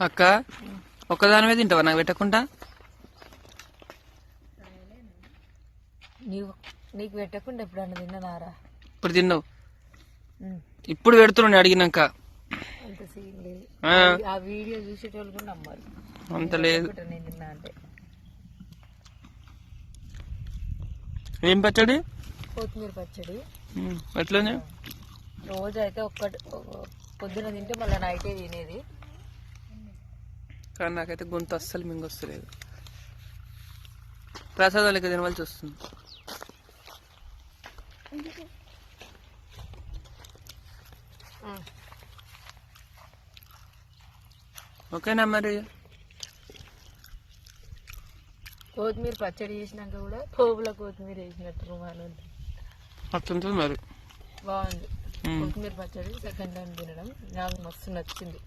అక్క ఒక్కదానివే తింటావా నాకు పెట్టకుండా? నీకు పెట్టకుండా ఎప్పుడన్నా తిన్నదారా? ఇప్పుడు తిన్నావు, ఇప్పుడు పెడుతున్నాను అడిగినాక. అంత సీన్ లేదు. ఆ ఆ వీడియో చూసేటోళ్ళు కూడా నమ్మారు అంత లేదు. నేను తిన్నా అంటే. ఏం పచ్చడి? కొత్తిమీర పచ్చడి. ఎట్లనే రోజు అయితే పొద్దున తింటే మళ్ళీ నైటే తినేది, కానీ నాకైతే గొంతు అస్సలు మింగొస్తలేదు. ప్రసాదాలకి తినవలసి వస్తుంది. ఓకేనా మరి? కొత్తిమీర పచ్చడి చేసినాక కూడా పోపులో కొత్తిమీర వేసినట్టు రుమాలు అట్లుంటుంది మరి. బాగుంది కొత్తిమీర పచ్చడి. సెకండ్ టైం తినడం నాకు మస్తు నచ్చింది.